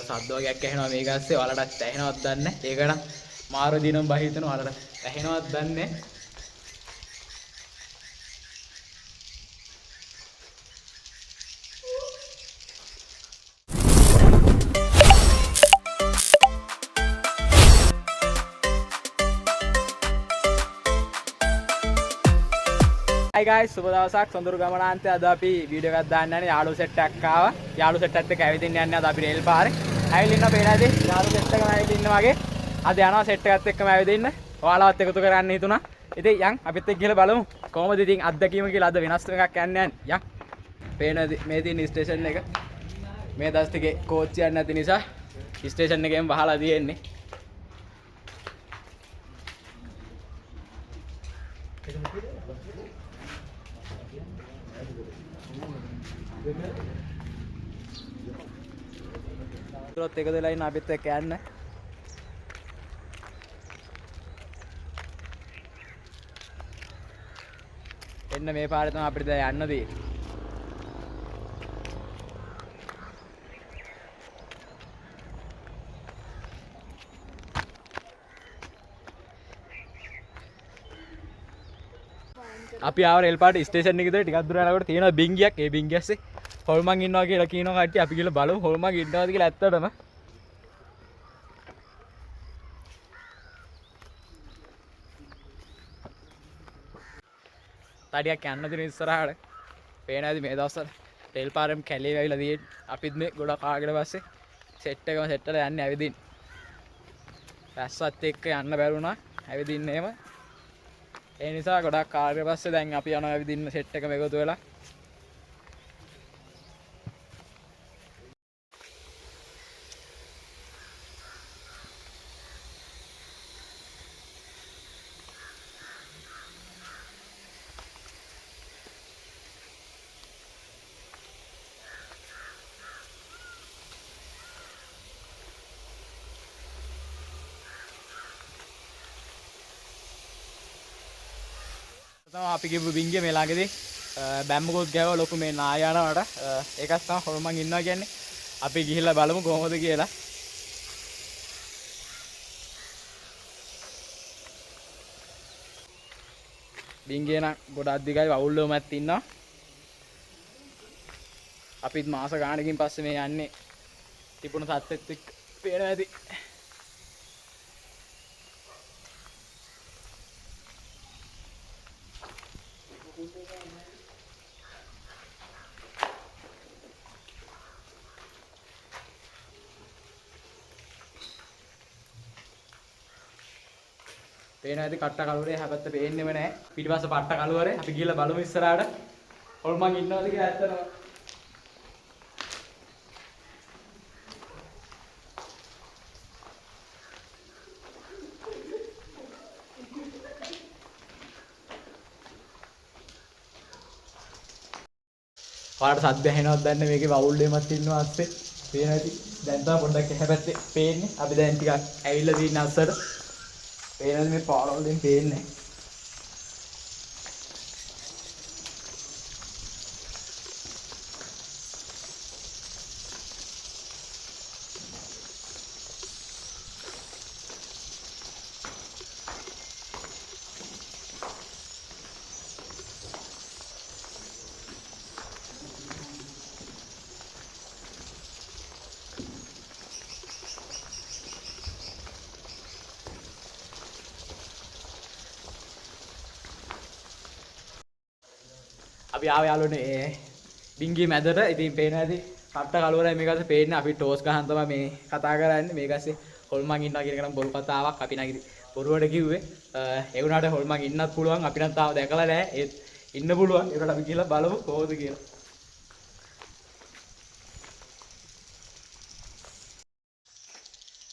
සද්ද වගේක් ඇහෙනවා මේක ඇස්සේ. ඔයාලටත් ඇහෙනවද දන්නේ නැහැ. ඒක නම් මාරු දිනම් බහිතන ඔයාලට ඇහෙනවද දන්නේ නැහැ. Hi guys, සුබ දවසක්. සොඳුරු ගමනාන්තයේ අද අපි වීඩියෝ එකක් දාන්න යන්නේ. යාළු සෙට් එකක් ආවා. යාළු සෙට් එකත් එක්ක ඇවිදින්න යන්නේ අද අපි රේල් පාරේ. ඇවිදින්න පේනදී යාළු සෙට් එකම ඇවිදින්න වගේ. අද යනවා සෙට් එකත් එක්කම ඇවිදින්න. ඔයාලවත් එකතු කරගන්න හිතුණා. ඉතින් යන් අපිත් එක්ක ගිහලා බලමු. කොහොමද ඉතින් අත්දැකීම කියලා අද වෙනස් එකක් යන්න යන්නේ. යන්. පේනදී මේ තියෙන ස්ටේෂන් එක. මේ දවස් ටිකේ කෝච්චියක් නැති නිසා ස්ටේෂන් එකෙන් වහලා තියෙන්නේ. තුරත් එකද වෙලා ඉන්න අපිත් එක්ක යන්න. එන්න මේ පාරේ තමයි අපිට දැන් යන්න තියෙන්නේ. අපි ආව රේල් පාට ස්ටේෂන් එකේ ඉඳලා ටිකක් දුර යනකොට තියෙනවා බින්ගියක්. ඒ බින්ගියස්සේ හොල්මන් ඉන්නවා කියලා කියනවා කට්ටිය. අපි ගිහලා බලමු හොල්මන් ඉන්නවද කියලා ඇත්තටම. තඩියක් යන්න තියෙන ඉස්සරහට. පේනවාද මේ දවස්වල රේල් පාරෙම කැලේ වැවිලා තියෙන්නේ. අපිත් මේ ගොඩක් ආගෙන පස්සේ සෙට් එකම සෙට් කරලා යන්නේ ඇවිදින්න. රැස්සත් එක්ක යන්න බැරුණා ඇවිදින්න එහෙම. ඒ නිසා ගොඩක් කාර්ය පස්සේ දැන් අපි යනවා ඇවිදින්න සෙට් එකම එකතු වෙලා. අපි ගිහපු බින්ගිය මේ ළඟදී බැම්මකොත් ගෑව ලොකු මේ නායනවට ඒකත් තමයි හොල්මන් ඉන්නවා කියන්නේ. අපි ගිහිල්ලා බලමු කොහොමද කියලා. බින්ගිය නම් ගොඩක් දිගයි වවුල්ලෝමත් ඉන්නවා. අපිත් මාස ගානකින් පස්සේ මේ යන්නේ තිබුණ තත්ත්වෙත් එක්ක පේනවා ඇති. පේනවා ඇති කට්ට කලුවරේ හැබැත්ත පේන්නේම නැහැ. පිටිපස්ස පට්ට කලුවරේ අපි ගිහලා බලමු ඉස්සරහට හොල්මන් ඉන්නවද කියලා ඇත්තටම. ඔයාලට සද්ද ඇහෙනවද දන්නේ මේකේ වවුල් දෙමත් ඉන්නවා අස්සේ. පේනවා ඇති. දැන් තමයි පොඩ්ඩක් හැබැත්තේ පේන්නේ. අපි දැන් ටිකක් ඇවිල්ලා තියෙන අස්සට. පේනද මේ පාරවල් දෙන් පේන්නේ. අපි ආව යාළුවනේ බින්ගිය මැදට. ඉතින් පේනවා ඇති කට්ට කලුවරයි මේකත් පේන්නේ. අපි ටෝස් ගහන් තමයි මේ කතා කරන්නේ. මේකස්සේ හොල්මන් ඉන්නවා කියන එක නම් බොරු කතාවක්. අපි නැගිටි බොරුවට කිව්වේ. ඒ වුණාට හොල්මන් ඉන්නත් පුළුවන්. අපි නම් තාම දැකලා නැහැ. ඒත් ඉන්න පුළුවන්. ඒකට අපි කියලා බලමු කොහොමද කියලා.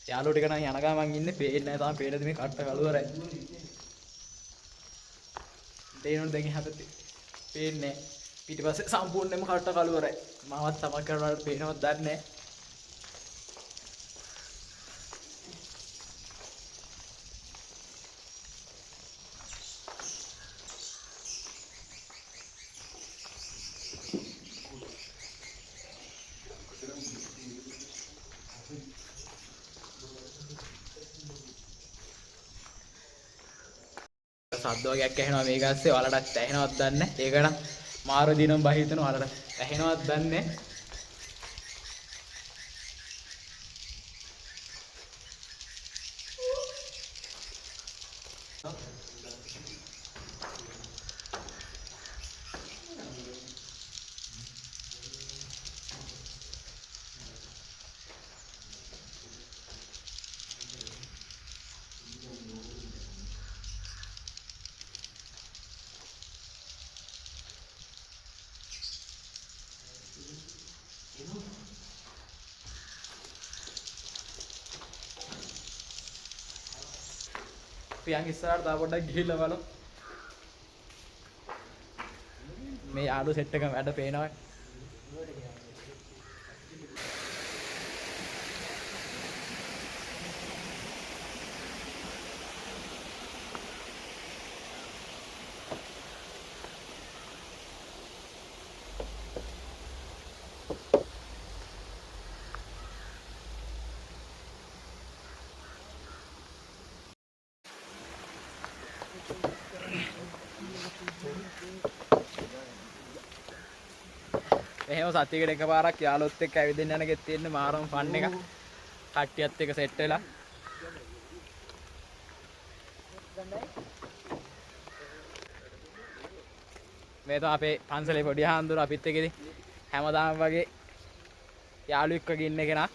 යාළුවෝ ටික නම් යන ගමන් ඉන්නේ. පේන්නේ නැහැ තාම. පේනද මේ කට්ට කලුවරයි. තේරෙනවද දැන් හැබැයි පේන්නේ පිටිපස්සේ සම්පූර්ණයෙන්ම කට්ට කලුවරයි. මාවත් සමක් කරනවාට පේනවද දන්නේ නැහැ. සද්ද වගේක් ඇහෙනවා මේ ගස්සේ. ඔයාලටත් ඇහෙනවද දන්නේ නැහැ. ඒක නම් මාරු දිනම් බහිතන ඔයාලට ඇහෙනවද දන්නේ නැහැ. පියන් ඉස්සරහට තා පොඩ්ඩක් ගිහිල්ලා බලමු. මේ යාළු සෙට් එකම වැඩ පේනවා. එහෙම සතියකට එකපාරක් යාළුවොත් එක්ක ඇවිදින්න යන ගෙත් තියෙන්නේ මාරම ෆන් එක. කට්ටියත් එක්ක සෙට් වෙලා. මේ තමයි අපේ පන්සලේ පොඩි හාමුදුරුවෝ අපිත් එක්ක ඉතින් හැමදාම වගේ යාළුවෙක් වගේ ඉන්න කෙනා.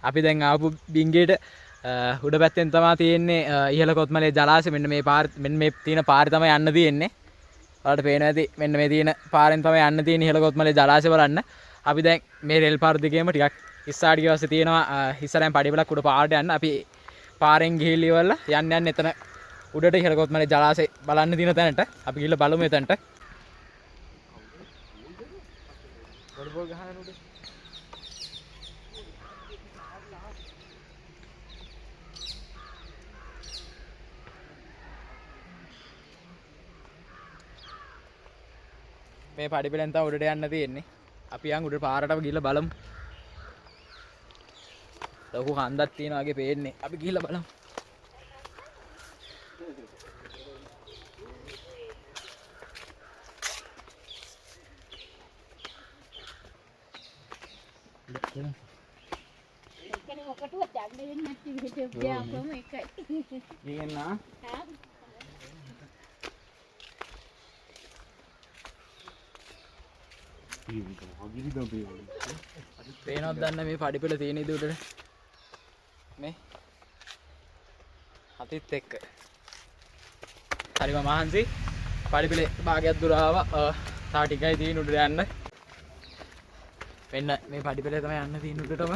අපි දැන් ආපු බින්ගේට උඩ පැත්තෙන් තමයි තියෙන්නේ ඉහළ කොත්මලේ ජලාශය. මෙන්න මේ තියෙන පාරේ තමයි යන්න තියෙන්නේ. ඔයාලට පේනවා ඇති මෙන්න මේ තියෙන පාරෙන් තමයි යන්න තියෙන්නේ ඉහළ කොත්මලේ ජලාශය බලන්න. අපි දැන් මේ රෙල් පාර දිගේම ටිකක් ඉස්සරහට ගිය පස්සේ තියෙනවා ඉස්සරහෙන් පඩිපලක් උඩ පාරට යන්න. අපි පාරෙන් ගිහිල්ලා ඉවරලා යන්න එතන උඩට ඉහළ කොත්මලේ ජලාශය බලන්න තියෙන තැනට අපි ගිහිල්ලා බලමු එතනට. බොල් ගහන උඩ මේ පඩිපෙලෙන් තමයි උඩට යන්න තියෙන්නේ. අපි යන් උඩ පාරටම ගිහිල්ලා බලමු. ලොකු කන්දක් තියෙනවා වගේ පේන්නේ. අපි ගිහිල්ලා බලමු. එකනේ ඔකටවත් යන්න වෙන්නේ නැති විදිහට ගියාම එකයි. ගියන්නා. පේනවද දන්න මේ පඩිපෙළ තියෙන ඉද උඩට මේ හතිත් එක්ක හරිම මහන්සි. පඩිපෙළේ භාගයක් දුර ආවා. තා ටිකයි තියෙන උඩට යන්න. මෙන්න මේ පඩිපෙළේ තමයි යන්න තියෙන උඩටම.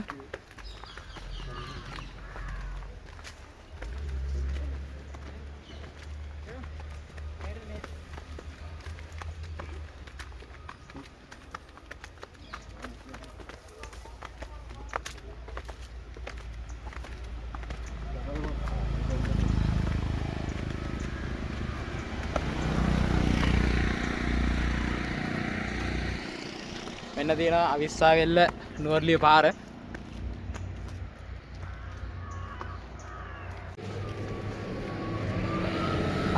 මෙන්න තියෙනවා අවිස්සාවෙල්ල නුවරලිය පාර.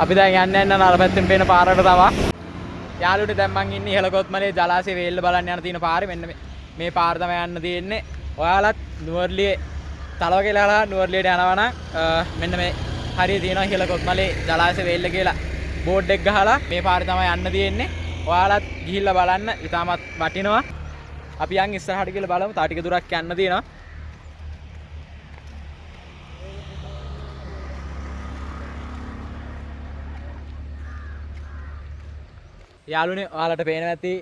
අපි දැන් යන්න අර පැත්තෙන් පේන පාරට තමයි. යාළුවනේ දැන් මං ඉන්නේ ඉහළ කොත්මලේ ජලාශය වේල්ල බලන්න යන තියෙන පාරේ. මෙන්න මේ පාර තමයි යන්න තියෙන්නේ. ඔයාලත් නුවරලියේ තලව කියලා නුවරලියට යනවා නම් මෙන්න මේ හරිය තියෙනවා ඉහළ කොත්මලේ ජලාශය වේල්ල කියලා බෝඩ් එක ගහලා මේ පාරේ තමයි යන්න තියෙන්නේ. ඔයාලත් ගිහිල්ලා බලන්න. ඉතාමත් වටිනවා. අපි යන් ඉස්සරහට ගිහලා බලමු. තා ටික දුරක් යන්න තියෙනවා. යාළුවනේ ඔයාලට පේනවා ඇති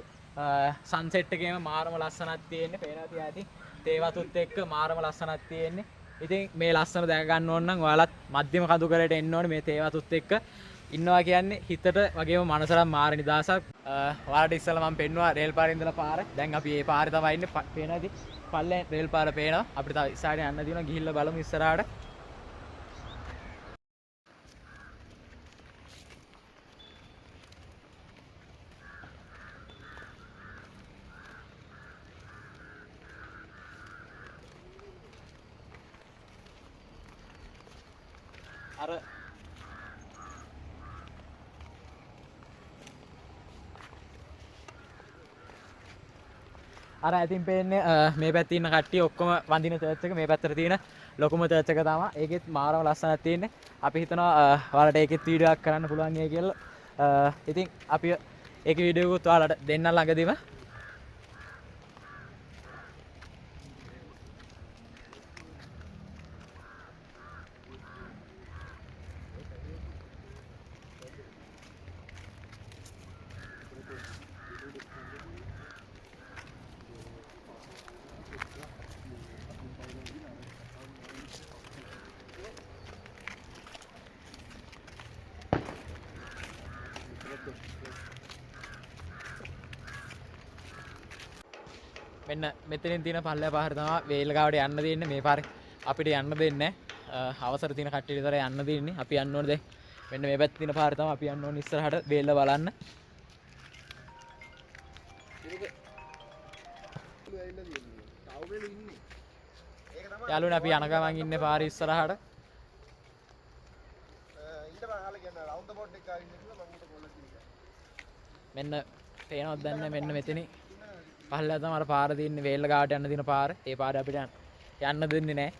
සන්සෙට් එකේම මාරම ලස්සනක් තියෙන්නේ. පේනවා ඇති තේ වතුත් එක්ක මාරම ලස්සනක් තියෙන්නේ. ඉතින් මේ ලස්සන දැක ගන්න ඕන නම් ඔයාලත් මධ්‍යම කඳු කරේට එන්න ඕනේ. මේ තේ වතුත් එක්ක ඉන්නවා කියන්නේ හිතට වගේම මනසට මාර නිදාසක්. ඔයාලට ඉස්සෙල්ලා මම පෙන්නුවා රේල් පාරේ ඉඳලා පාර. දැන් අපි මේ පාරේ තමයි ඉන්නේ. පේනවා ඇති පල්ලෙන් රේල් පාර පේනවා. අපිට තව ඉස්සරහට යන්න තියෙනවා. ගිහිල්ලා බලමු ඉස්සරහට. අර ඇතින් පේන්නේ මේ පැත්තේ ඉන්න කට්ටිය ඔක්කොම වඳින චර්ච් එක මේ පැත්තට තියෙන ලොකුම චර්ච් එක තමයි. ඒකෙත් මාරම ලස්සනක් තියෙන්නේ. අපි හිතනවා ඔයාලට ඒකෙත් වීඩියෝ එකක් කරන්න පුළුවන් කියලා. ඉතින් අපි ඒකේ වීඩියෝ එකත් ඔයාලට දෙන්න ළඟදීම. මෙන්න මෙතනින් තියෙන පල්ලෙය පාර තමයි වේල ගාවට යන්න දෙන්නේ. මේ පාරේ අපිට යන්න දෙන්නේ නැහැ. අවසර තියෙන කට්ටිය විතරයි යන්න දෙන්නේ. අපි යන්න ඕනේ දැන්. මෙන්න මේ පැත්තේ තියෙන පාර තමයි අපි යන්න ඕනේ ඉස්සරහට වේල බලන්න. යාළුවනේ අපි යන ගමන් ඉන්නේ පාරේ ඉස්සරහට. මෙන්න පේනවද දැන් මෙන්න මෙතනින් පහළලා තමයි අර පාර තියෙන්නේ වේල්ල ගාවට යන්න දින පාර. ඒ පාරේ අපිට යන්න දෙන්නේ නැහැ.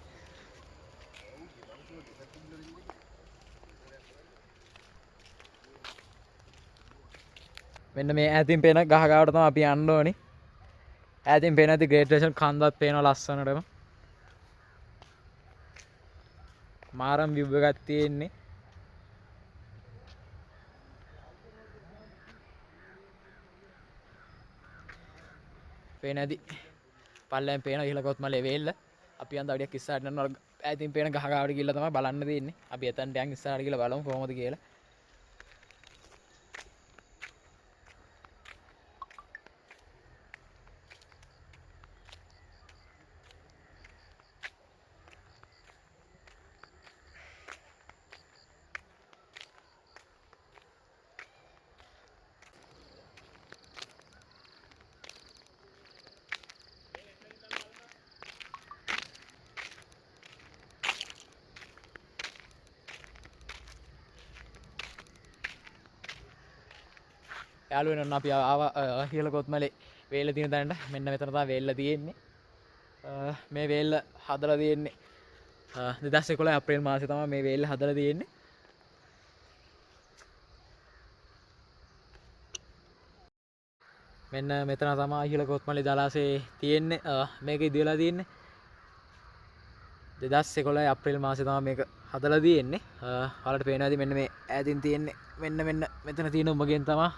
මෙන්න මේ ඈතින් පේන ගහ ගාවට තමයි අපි යන්න ඕනි. ඈතින් පේන ඇති ග්‍රේට් රේෂන් කන්දක් පේනවා ලස්සනටම. මාරම් විව් එකක් තියෙන්නේ. පේන ඇති පල්ලෙන් පේන ඉහළ කොත්මලේ වේල්ල. අපි යන් තවඩියක් ඉස්සරහට යනවා. ඈතින් පේන ගහ ගාවට ගිහලා තමයි බලන්න දෙන්නේ. අපි එතනට යන් ඉස්සරහට ගිහලා බලමු කොහොමද කියලා. යාළුවනේ ඔන්න අපි ආවා ඉහළ කොත්මලේ වේල්ල තියෙන තැනට. මෙන්න මෙතන තමයි වේල්ල තියෙන්නේ. මේ වේල්ල හදලා තියෙන්නේ 2011 අප්‍රේල් මාසේ තමයි මේ වේල්ල හදලා තියෙන්නේ. මෙන්න මෙතන තමයි ඉහළ කොත්මලේ ජලාශය තියෙන්නේ. මේක ඉදිරියලා තියෙන්නේ 2011 අප්‍රේල් මාසේ තමයි මේක හදලා තියෙන්නේ. ඔයාලට පේනවා ඇති මෙන්න මේ ඈතින් තියෙන්නේ මෙන්න මෙතන තියෙන උඹගෙන් තමයි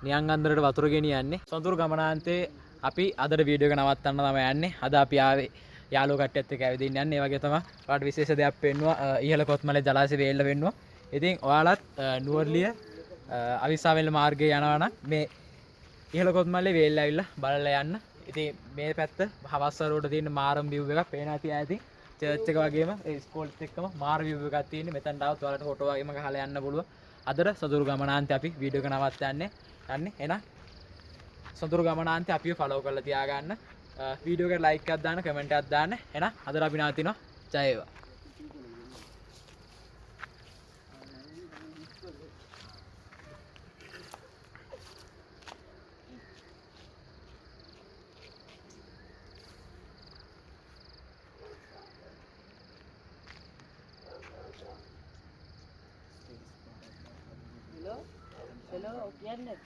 නියං අන්දරට වතුර ගෙනියන්නේ. සොඳුරු ගමනාන්තේ අපි අදට වීඩියෝ එක නවත්තන්න තමයි යන්නේ. අද අපි ආවේ යාළුවෝ කට්ටියත් එක්ක ඇවිදින්න යන්නේ. ඒ වගේ තමයි ඔයාලට විශේෂ දෙයක් පෙන්නුවා. ඉහළ කොත්මලේ ජලාශය වේල්ල වෙන්නුවා. ඉතින් ඔයාලත් නුවරලිය අවිස්සාවෙල්ල මාර්ගයේ යනවා නම් මේ ඉහළ කොත්මලේ වේල්ල ඇවිල්ලා බලලා යන්න. ඉතින් මේ පැත්ත හවස් වරුවට තියෙන මාරම් view එකක් පේන ඇති ඈතින් චර්ච් එක වගේම ඒ ස්කෝල්ත් එක්කම මාර view එකක් තියෙන්නේ. මෙතනට આવත් ඔයාලට ෆොටෝ වගේම ගහලා යන්න පුළුවන්. අදට සොඳුරු ගමනාන්තේ අපි වීඩියෝ එක නවත්තන්නේ. එහෙනම් සොඳුරු ගමනාන්තේ අපිව ෆලෝ කරලා තියාගන්න. වීඩියෝ එකට ලයික් එකක් දාන්න, කමෙන්ට් එකක් දාන්න. එහෙනම් අදට අපි නවතිනවා. ජය වේවා. Hello, hello, Janet.